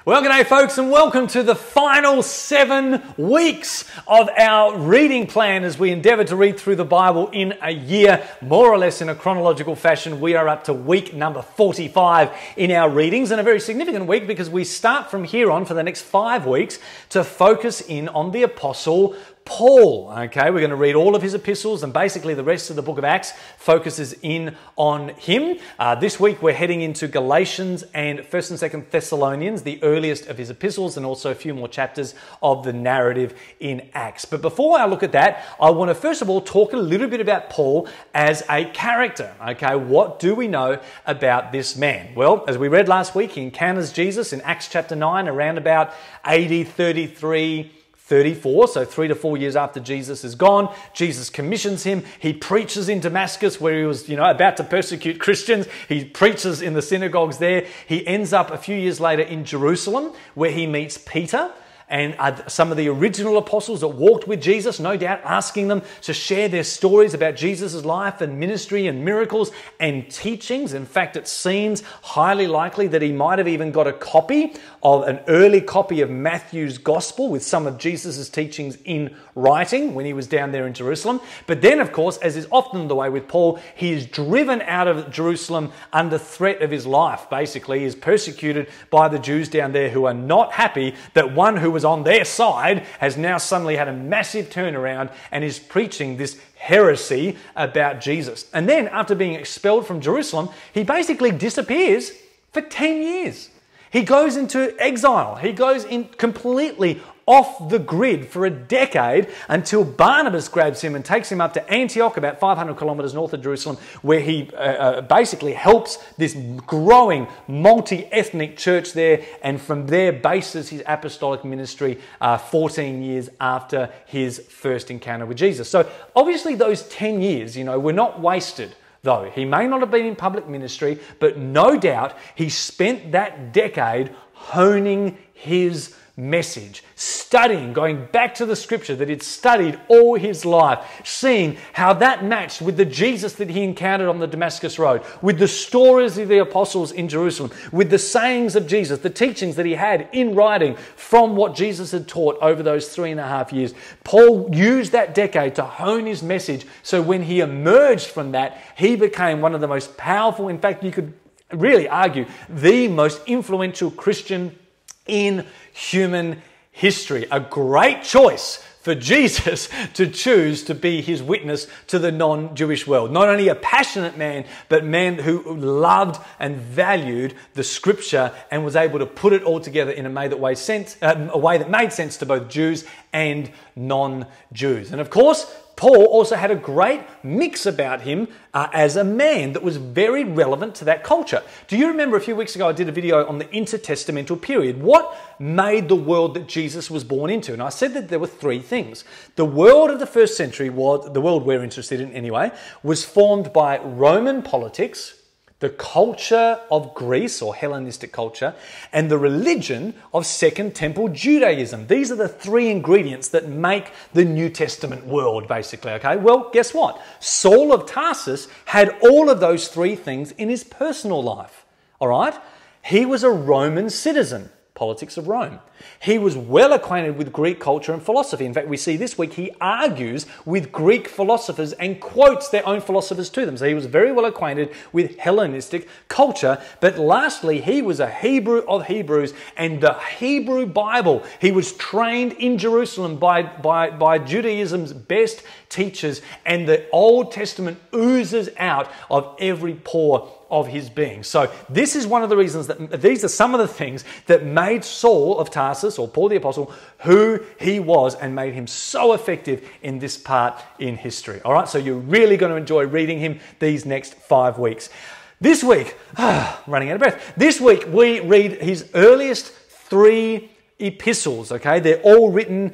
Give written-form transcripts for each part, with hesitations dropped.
Well, g'day folks, and welcome to the final 7 weeks of our reading plan as we endeavour to read through the Bible in a year, more or less in a chronological fashion. We are up to week number 45 in our readings, and a very significant week because we start from here on for the next 5 weeks to focus in on the Apostle Paul. Okay, we're going to read all of his epistles, and basically the rest of the book of Acts focuses in on him. This week we're heading into Galatians and 1st and 2nd Thessalonians, the earliest of his epistles, and also a few more chapters of the narrative in Acts. But before I look at that, I want to first of all talk a little bit about Paul as a character. Okay, what do we know about this man? Well, as we read last week, he encounters Jesus in Acts chapter 9 around about AD 33, 34, so 3 to 4 years after Jesus is gone. Jesus commissions him. He preaches in Damascus where he was, about to persecute Christians. He preaches in the synagogues there. He ends up a few years later in Jerusalem where he meets Peter and some of the original apostles that walked with Jesus, no doubt asking them to share their stories about Jesus' life and ministry and miracles and teachings. In fact, it seems highly likely that he might have even got an early copy of Matthew's Gospel with some of Jesus' teachings in writing when he was down there in Jerusalem. But then, of course, as is often the way with Paul, he is driven out of Jerusalem under threat of his life. Basically, he is persecuted by the Jews down there who are not happy that one who was on their side has now suddenly had a massive turnaround and is preaching this heresy about Jesus. And then, after being expelled from Jerusalem, he basically disappears for 10 years. He goes into exile. He goes in completely off the grid for a decade until Barnabas grabs him and takes him up to Antioch, about 500 kilometers north of Jerusalem, where he basically helps this growing multi-ethnic church there, and from there bases his apostolic ministry 14 years after his first encounter with Jesus. So obviously those 10 years, were not wasted. Though he may not have been in public ministry, but no doubt he spent that decade honing his message, studying, going back to the scripture that he'd studied all his life, seeing how that matched with the Jesus that he encountered on the Damascus Road, with the stories of the apostles in Jerusalem, with the sayings of Jesus, the teachings that he had in writing from what Jesus had taught over those 3.5 years. Paul used that decade to hone his message, so when he emerged from that, he became one of the most powerful, in fact, you could really argue, the most influential Christian in human history. A great choice for Jesus to choose to be his witness to the non-Jewish world. Not only a passionate man, but man who loved and valued the scripture and was able to put it all together in a way that made sense to both Jews and non-Jews. And of course, Paul also had a great mix about him as a man that was very relevant to that culture. Do you remember a few weeks ago I did a video on the intertestamental period? What made the world that Jesus was born into? And I said that there were 3 things. The world of the first century, the world we're interested in anyway, was formed by Roman politics, the culture of Greece or Hellenistic culture, and the religion of Second Temple Judaism. These are the 3 ingredients that make the New Testament world, basically, okay? Well, guess what? Saul of Tarsus had all of those 3 things in his personal life, all right? He was a Roman citizen. Politics of Rome. He was well acquainted with Greek culture and philosophy. In fact, we see this week he argues with Greek philosophers and quotes their own philosophers to them. So he was very well acquainted with Hellenistic culture. But lastly, he was a Hebrew of Hebrews, and the Hebrew Bible, he was trained in Jerusalem by Judaism's best teachers, and the Old Testament oozes out of every pore of his being. So this is one of the reasons these are some of the things that made Saul of Tarsus, or Paul the Apostle, who he was and made him so effective in this part in history. All right, so you're really going to enjoy reading him these next 5 weeks. This week, running out of breath. This week we read his earliest 3 epistles, okay? They're all written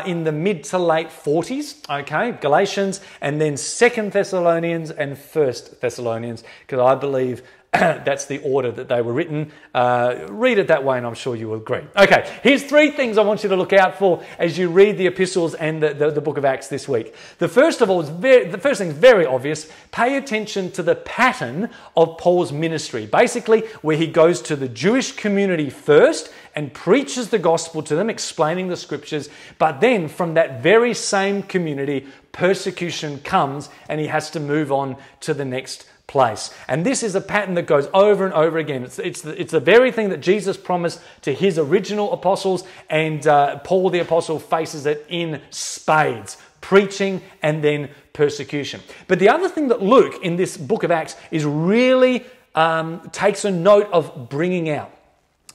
in the mid to late 40s, okay? Galatians, and then 2nd Thessalonians and 1st Thessalonians, because I believe that's the order that they were written. Read it that way and I'm sure you will agree. Okay, here's 3 things I want you to look out for as you read the epistles and the book of Acts this week. The first thing is very obvious. Pay attention to the pattern of Paul's ministry. Basically, where he goes to the Jewish community first and preaches the gospel to them, explaining the scriptures. But then from that very same community, persecution comes and he has to move on to the next place. And this is a pattern that goes over and over again. It's the very thing that Jesus promised to his original apostles, and Paul the apostle faces it in spades. Preaching and then persecution. But the other thing that Luke in this book of Acts is really takes a note of bringing out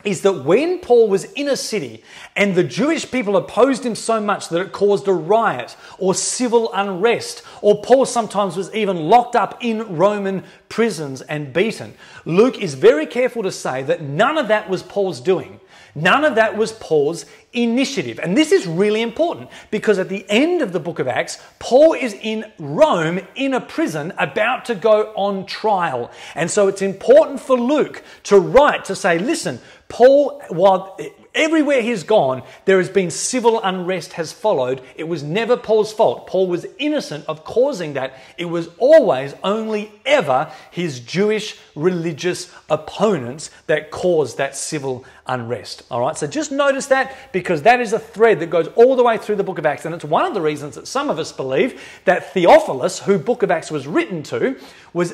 is that when Paul was in a city and the Jewish people opposed him so much that it caused a riot or civil unrest, or Paul sometimes was even locked up in Roman prisons and beaten, Luke is very careful to say that none of that was Paul's doing. None of that was Paul's initiative. And this is really important because at the end of the book of Acts, Paul is in Rome in a prison about to go on trial. And so it's important for Luke to write to say, listen, Paul, while everywhere he's gone, there has been civil unrest has followed. It was never Paul's fault. Paul was innocent of causing that. It was always, only ever, his Jewish religious opponents that caused that civil unrest. All right, so just notice that, because that is a thread that goes all the way through the book of Acts. And it's one of the reasons that some of us believe that Theophilus, who book of Acts was written to,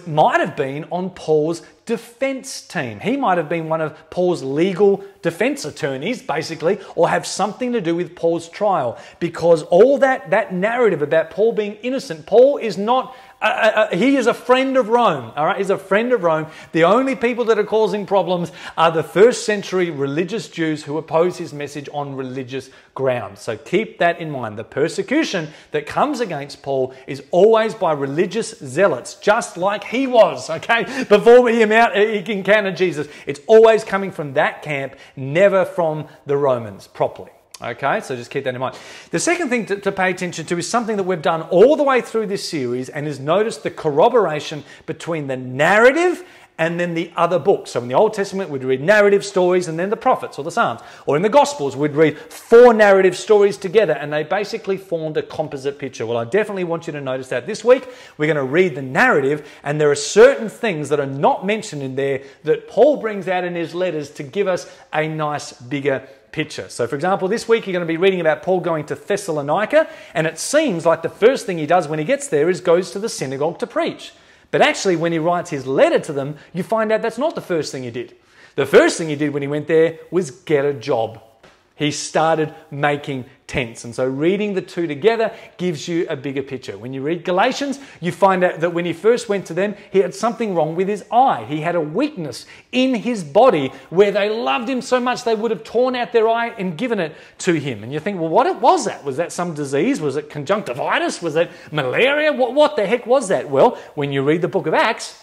might have been on Paul's defense team. He might have been one of Paul's legal defense attorneys, basically, or have something to do with Paul's trial, because all that narrative about Paul being innocent, Paul is not, he is a friend of Rome, all right? He's a friend of Rome. The only people that are causing problems are the first century religious Jews who oppose his message on religious grounds. So keep that in mind. The persecution that comes against Paul is always by religious zealots, just like he was, okay? Before he encountered Jesus. It's always coming from that camp, never from the Romans properly. Okay, so just keep that in mind. The second thing to pay attention to is something that we've done all the way through this series, and is notice the corroboration between the narrative and then the other books. So in the Old Testament, we'd read narrative stories and then the prophets or the Psalms. Or in the Gospels, we'd read 4 narrative stories together, and they basically formed a composite picture. Well, I definitely want you to notice that. This week, we're going to read the narrative, and there are certain things that are not mentioned in there that Paul brings out in his letters to give us a nice, bigger picture. So for example, this week you're going to be reading about Paul going to Thessalonica, and it seems like the first thing he does when he gets there is goes to the synagogue to preach. But actually, when he writes his letter to them, you find out that's not the first thing he did. The first thing he did when he went there was get a job. He started making tents. And so reading the two together gives you a bigger picture. When you read Galatians, you find out that when he first went to them, he had something wrong with his eye. He had a weakness in his body where they loved him so much they would have torn out their eye and given it to him. And you think, well, what was that? Was that some disease? Was it conjunctivitis? Was it malaria? What the heck was that? Well, when you read the book of Acts,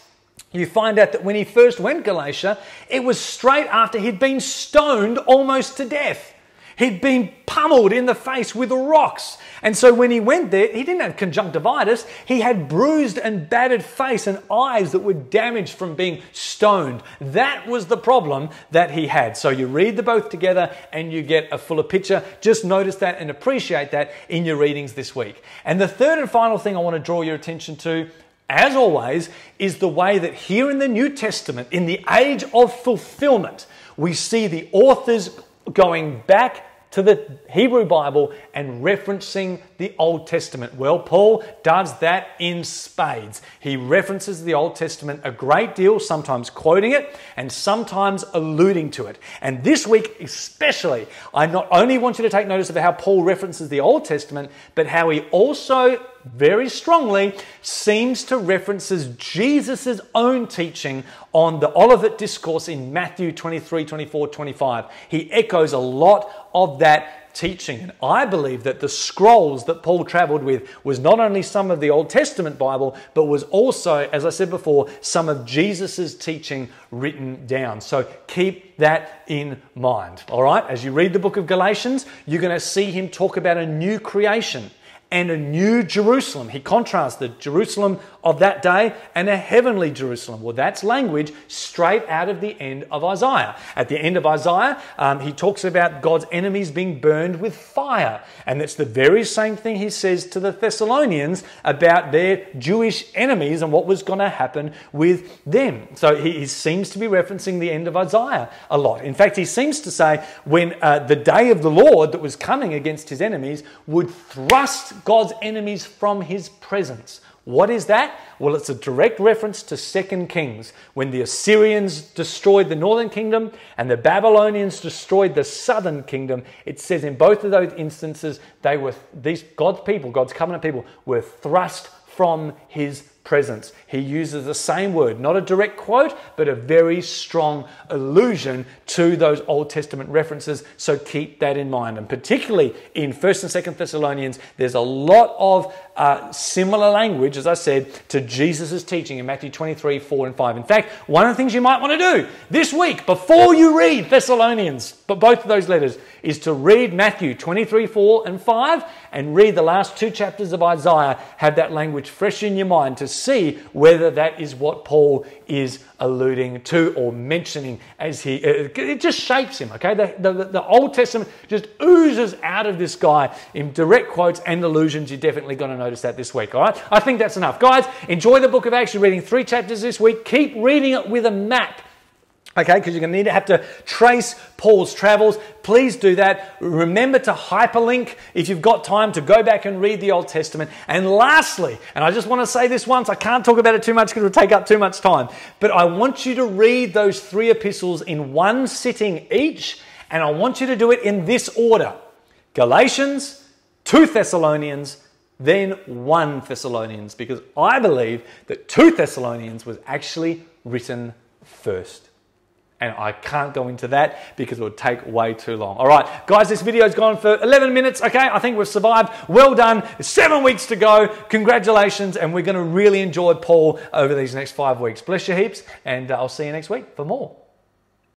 you find out that when he first went Galatia, it was straight after he'd been stoned almost to death. He'd been pummeled in the face with rocks. And so when he went there, he didn't have conjunctivitis. He had bruised and battered face and eyes that were damaged from being stoned. That was the problem that he had. So you read the both together and you get a fuller picture. Just notice that and appreciate that in your readings this week. And the third and final thing I want to draw your attention to, as always, is the way that here in the New Testament, in the age of fulfillment, we see the authors going back to the Hebrew Bible and referencing the Old Testament. Well, Paul does that in spades. He references the Old Testament a great deal, sometimes quoting it and sometimes alluding to it. And this week especially, I not only want you to take notice of how Paul references the Old Testament, but how he also very strongly seems to references Jesus' own teaching on the Olivet Discourse in Matthew 23, 24, 25. He echoes a lot of that teaching. And I believe that the scrolls that Paul traveled with was not only some of the Old Testament Bible, but was also, as I said before, some of Jesus' teaching written down. So keep that in mind. All right, as you read the book of Galatians, you're going to see him talk about a new creation and a new Jerusalem. He contrasts the Jerusalem of that day and a heavenly Jerusalem. Well, that's language straight out of the end of Isaiah. At the end of Isaiah, he talks about God's enemies being burned with fire. And that's the very same thing he says to the Thessalonians about their Jewish enemies and what was going to happen with them. So he seems to be referencing the end of Isaiah a lot. In fact, he seems to say when the day of the Lord that was coming against his enemies would thrust God's enemies from his presence. What is that? Well, it's a direct reference to 2 Kings, when the Assyrians destroyed the northern kingdom and the Babylonians destroyed the southern kingdom. It says in both of those instances, God's people, God's covenant people, were thrust from his presence. He uses the same word, not a direct quote, but a very strong allusion to those Old Testament references. So keep that in mind. And particularly in 1st and 2nd Thessalonians, there's a lot of similar language, as I said, to Jesus' teaching in Matthew 23, 4 and 5. In fact, one of the things you might want to do this week, before you read Thessalonians, but both of those letters, is to read Matthew 23, 4 and 5, and read the last 2 chapters of Isaiah. Have that language fresh in your mind to see whether that is what Paul is alluding to or mentioning as it just shapes him, okay? The Old Testament just oozes out of this guy in direct quotes and allusions. You're definitely going to notice that this week, all right? I think that's enough. Guys, enjoy the book of Acts. You're reading 3 chapters this week. Keep reading it with a map. Okay, because you're going to have to trace Paul's travels. Please do that. Remember to hyperlink if you've got time to go back and read the Old Testament. And lastly, and I just want to say this once, I can't talk about it too much because it'll take up too much time, but I want you to read those 3 epistles in one sitting each, and I want you to do it in this order: Galatians, 2 Thessalonians, then 1 Thessalonians, because I believe that 2 Thessalonians was actually written first. And I can't go into that because it would take way too long. All right, guys, this video's gone for 11 minutes. Okay, I think we've survived. Well done. 7 weeks to go. Congratulations. And we're going to really enjoy Paul over these next 5 weeks. Bless you heaps. And I'll see you next week for more.